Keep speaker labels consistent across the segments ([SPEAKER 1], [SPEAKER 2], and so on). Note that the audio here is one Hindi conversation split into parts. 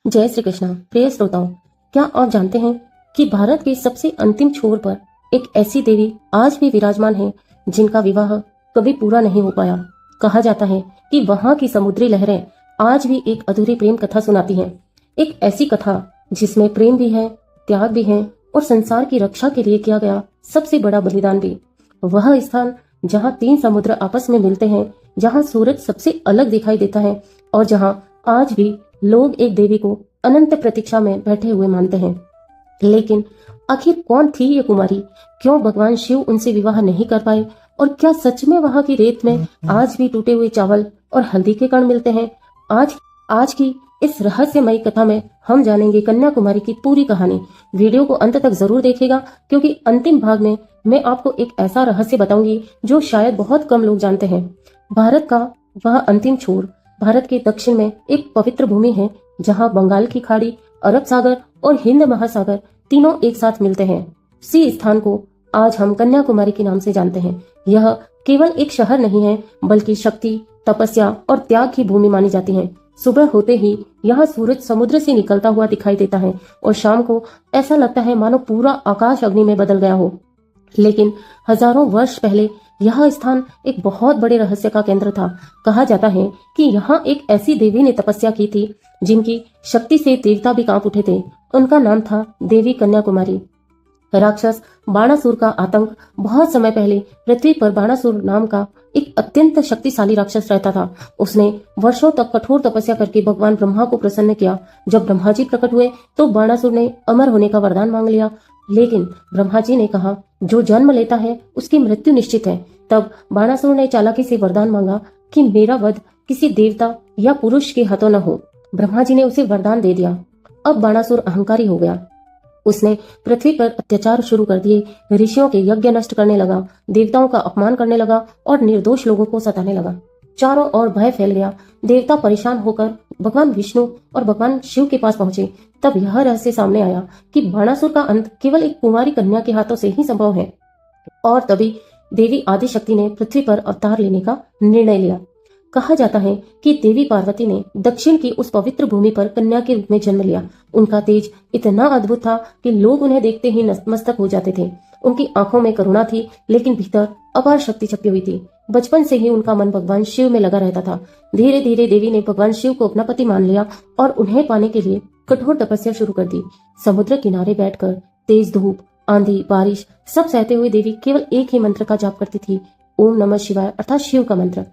[SPEAKER 1] जय श्री कृष्ण। प्रिय श्रोताओं, क्या आप जानते हैं कि भारत के सबसे अंतिम छोर पर एक ऐसी देवी आज भी विराजमान है जिनका विवाह कभी पूरा नहीं हो पाया। कहा जाता है कि वहाँ की समुद्री लहरें आज भी एक अधूरी प्रेम कथा सुनाती हैं। एक ऐसी कथा जिसमें प्रेम भी है, त्याग भी है और संसार की रक्षा के लिए किया गया सबसे बड़ा बलिदान भी। वह स्थान जहाँ तीन समुद्र आपस में मिलते हैं, जहाँ सूरज सबसे अलग दिखाई देता है और जहाँ आज भी लोग एक देवी को अनंत प्रतीक्षा में बैठे हुए मानते हैं। लेकिन आखिर कौन थी ये कुमारी? क्यों भगवान शिव उनसे विवाह नहीं कर पाए? और क्या सच में वहां की रेत में आज भी टूटे हुए चावल और हल्दी के कण मिलते हैं? आज की इस रहस्यमयी कथा में हम जानेंगे कन्याकुमारी की पूरी कहानी। वीडियो को अंत तक जरूर देखिएगा, क्योंकि अंतिम भाग में मैं आपको एक ऐसा रहस्य बताऊंगी जो शायद बहुत कम लोग जानते हैं। भारत का वह अंतिम छोर भारत के दक्षिण में एक पवित्र भूमि है, जहां बंगाल की खाड़ी, अरब सागर और हिंद महासागर तीनों एक साथ मिलते हैं। इसी स्थान को आज हम कन्याकुमारी के नाम से जानते हैं। यह केवल एक शहर नहीं है, बल्कि शक्ति, तपस्या और त्याग की भूमि मानी जाती है। सुबह होते ही यहाँ सूरज समुद्र से निकलता हुआ दिखाई देता है और शाम को ऐसा लगता है मानो पूरा आकाश अग्नि में बदल गया हो। लेकिन हजारों वर्ष पहले यह स्थान एक बहुत बड़े रहस्य का केंद्र था। कहा जाता है कि यहाँ एक ऐसी देवी ने तपस्या की थी जिनकी शक्ति से देवता भी कांप उठे थे। उनका नाम था देवी कन्याकुमारी। राक्षस बाणासुर का आतंक बहुत समय पहले पृथ्वी पर बाणासुर नाम का एक अत्यंत शक्तिशाली राक्षस रहता था। उसने वर्षों तक कठोर तपस्या करके भगवान ब्रह्मा को प्रसन्न किया। जब ब्रह्मा जी प्रकट हुए तो बाणासुर ने अमर होने का वरदान मांग लिया। लेकिन ब्रह्मा जी ने कहा, जो जन्म लेता है उसकी मृत्यु निश्चित है। तब बाणासुर ने चालाकी से वरदान मांगा कि मेरा वध किसी देवता या पुरुष के हाथों न हो। ब्रह्मा जी ने उसे वरदान दे दिया। अब बाणासुर अहंकारी हो गया। उसने पृथ्वी पर अत्याचार शुरू कर दिए, ऋषियों के यज्ञ नष्ट करने लगा, देवताओं का अपमान करने लगा और निर्दोष लोगों को सताने लगा। चारों ओर भय फैल गया। देवता परेशान होकर भगवान विष्णु और भगवान शिव के पास पहुंचे। तब यह रहस्य सामने आया कि बाणासुर का अंत केवल एक कुंवारी कन्या के हाथों से ही संभव है। और तभी देवी आदिशक्ति ने पृथ्वी पर अवतार लेने का निर्णय लिया। कहा जाता है कि देवी पार्वती ने दक्षिण की उस पवित्र भूमि पर कन्या के रूप में जन्म लिया। उनका तेज इतना अद्भुत था कि लोग उन्हें देखते ही नतमस्तक हो जाते थे। उनकी आंखों में करुणा थी, लेकिन भीतर अपार शक्ति छपी हुई थी। बचपन से ही उनका मन भगवान शिव में लगा रहता था। धीरे धीरे देवी ने भगवान शिव को अपना पति मान लिया और उन्हें पाने के लिए कठोर तपस्या शुरू कर दी। समुद्र किनारे बैठकर तेज धूप, आंधी, बारिश सब सहते हुए देवी केवल एक ही मंत्र का जाप करती थी, ओम नमः शिवाय, अर्थात शिव का मंत्र।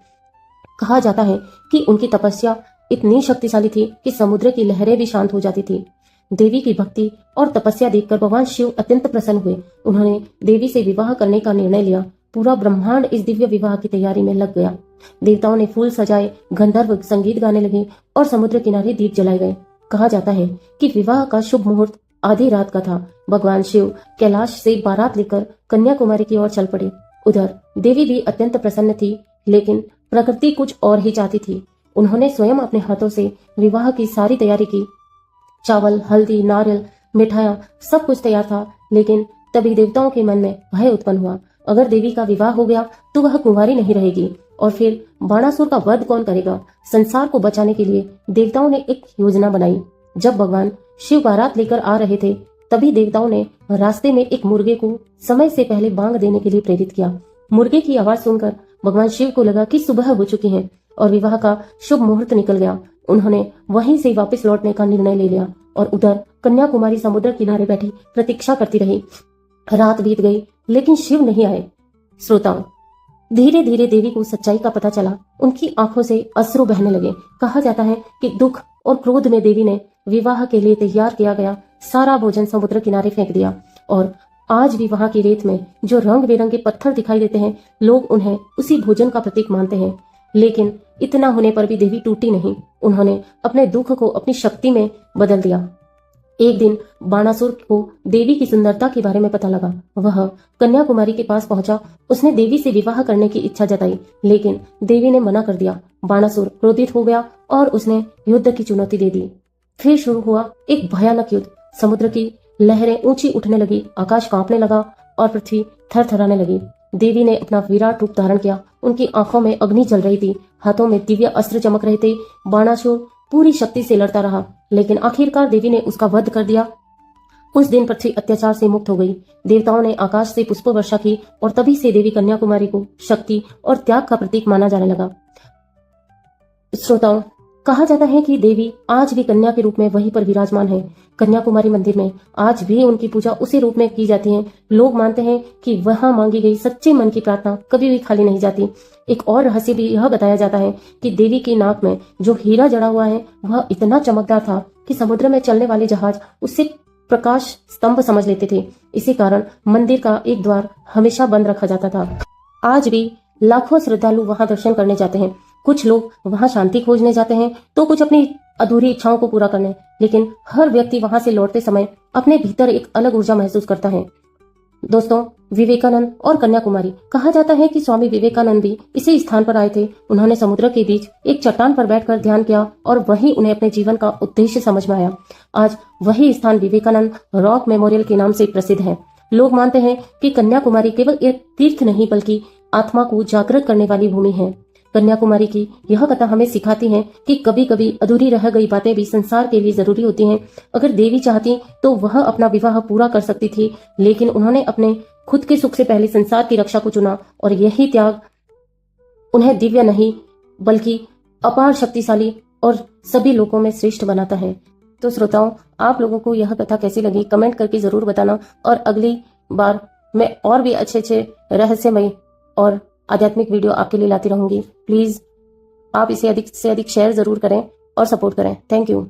[SPEAKER 1] कहा जाता है कि उनकी तपस्या इतनी शक्तिशाली थी कि समुद्र की लहरें भी शांत हो जाती थी। देवी की भक्ति और तपस्या देखकर भगवान शिव अत्यंत प्रसन्न हुए। उन्होंने देवी से विवाह करने का निर्णय लिया। पूरा ब्रह्मांड इस दिव्य विवाह की तैयारी में लग गया। देवताओं ने फूल सजाए, गंधर्व संगीत गाने लगे और समुद्र किनारे दीप जलाए गए। कहा जाता है कि विवाह का शुभ मुहूर्त आधी रात का था। भगवान शिव कैलाश से बारात लेकर कन्याकुमारी की ओर चल पड़े। उधर देवी भी अत्यंत प्रसन्न थी, लेकिन प्रकृति कुछ और ही चाहती थी। उन्होंने स्वयं अपने हाथों से विवाह की सारी तैयारी की। चावल, हल्दी, नारियल, मिठाइयाँ सब कुछ तैयार था। लेकिन तभी देवताओं के मन में भय उत्पन्न हुआ। अगर देवी का विवाह हो गया तो वह कुंवारी नहीं रहेगी, और फिर बाणासुर का वध कौन करेगा? संसार को बचाने के लिए देवताओं ने एक योजना बनाई। जब भगवान शिव बारात लेकर आ रहे थे, तभी देवताओं ने रास्ते में एक मुर्गे को समय से पहले बांग देने के लिए प्रेरित किया। मुर्गे की आवाज सुनकर भगवान शिव को लगा कि सुबह हो चुकी है और विवाह का शुभ मुहूर्त निकल गया। उन्होंने वहीं से वापस लौटने का निर्णय ले लिया और उधर कन्याकुमारी समुद्र किनारे बैठी प्रतीक्षा करती रही। रात बीत गई, लेकिन शिव नहीं आए। श्रोताओं, धीरे धीरे देवी को सच्चाई का पता चला। उनकी आंखों से अश्रु बहने लगे। कहा जाता है कि दुख और क्रोध में देवी ने विवाह के लिए तैयार किया गया सारा भोजन समुद्र किनारे फेंक दिया। और आज भी वहां की रेत में जो रंग बिरंगे पत्थर दिखाई देते हैं, लोग उन्हें उसी भोजन का प्रतीक मानते हैं। लेकिन इतना होने पर भी देवी टूटी नहीं। उन्होंने अपने दुख को अपनी शक्ति में बदल दिया। एक दिन बाणासुर को देवी की सुंदरता के बारे में पता लगा। वह कन्याकुमारी के पास पहुंचा। उसने देवी से विवाह करने की इच्छा जताई, लेकिन देवी ने मना कर दिया। बाणासुर क्रोधित हो गया और उसने युद्ध की चुनौती दे दी। फिर शुरू हुआ एक भयानक युद्ध। समुद्र की लहरें ऊंची उठने लगी, आकाश कांपने लगा और पृथ्वी थरथराने लगी। देवी ने अपना विराट रूप धारण किया। उनकी आंखों में अग्नि जल रही थी, हाथों में दिव्य अस्त्र चमक रहे थे। बाणासुर पूरी शक्ति से लड़ता रहा, लेकिन आखिरकार देवी ने उसका वध कर दिया। उस दिन पृथ्वी अत्याचार से मुक्त हो गई। देवताओं ने आकाश से पुष्प वर्षा की और तभी से देवी कन्याकुमारी को शक्ति और त्याग का प्रतीक माना जाने लगा। श्रोताओं, कहा जाता है कि देवी आज भी कन्या के रूप में वहीं पर विराजमान है। कन्याकुमारी मंदिर में आज भी उनकी पूजा उसी रूप में की जाती है। लोग मानते हैं कि वहां मांगी गई सच्चे मन की प्रार्थना कभी भी खाली नहीं जाती। एक और रहस्य भी यह बताया जाता है कि देवी की नाक में जो हीरा जड़ा हुआ है वह इतना चमकदार था कि समुद्र में चलने वाले जहाज उससे प्रकाश स्तंभ समझ लेते थे। इसी कारण मंदिर का एक द्वार हमेशा बंद रखा जाता था। आज भी लाखों श्रद्धालु वहां दर्शन करने जाते हैं। कुछ लोग वहां शांति खोजने जाते हैं तो कुछ अपनी अधूरी इच्छाओं को पूरा करने, लेकिन हर व्यक्ति वहां से लौटते समय अपने भीतर एक अलग ऊर्जा महसूस करता है। दोस्तों, विवेकानंद और कन्याकुमारी, कहा जाता है कि स्वामी विवेकानंद भी इसी स्थान पर आए थे। उन्होंने समुद्र के बीच एक चट्टान पर बैठकर ध्यान किया और वही उन्हें अपने जीवन का उद्देश्य समझ में आया। आज वही स्थान विवेकानंद रॉक मेमोरियल के नाम से प्रसिद्ध है। लोग मानते हैं कि कन्याकुमारी केवल एक तीर्थ नहीं बल्कि आत्मा को जागृत करने वाली भूमि है। कन्याकुमारी की यह कथा हमें सिखाती है कि कभी कभी अधूरी रह गई बातें भी संसार के लिए जरूरी होती हैं। अगर देवी चाहती तो वह अपना विवाह पूरा कर सकती थी, लेकिन उन्होंने अपने खुद के सुख से पहले संसार की रक्षा को चुना और यही त्याग उन्हें दिव्य नहीं बल्कि अपार शक्तिशाली और सभी लोगों में श्रेष्ठ बनाता है। तो श्रोताओं, आप लोगों को यह कथा कैसी लगी कमेंट करके जरूर बताना, और अगली बार मैं और भी अच्छे रहस्यमय और आध्यात्मिक वीडियो आपके लिए लाती रहूंगी। प्लीज आप इसे अधिक से अधिक शेयर जरूर करें और सपोर्ट करें। Thank you.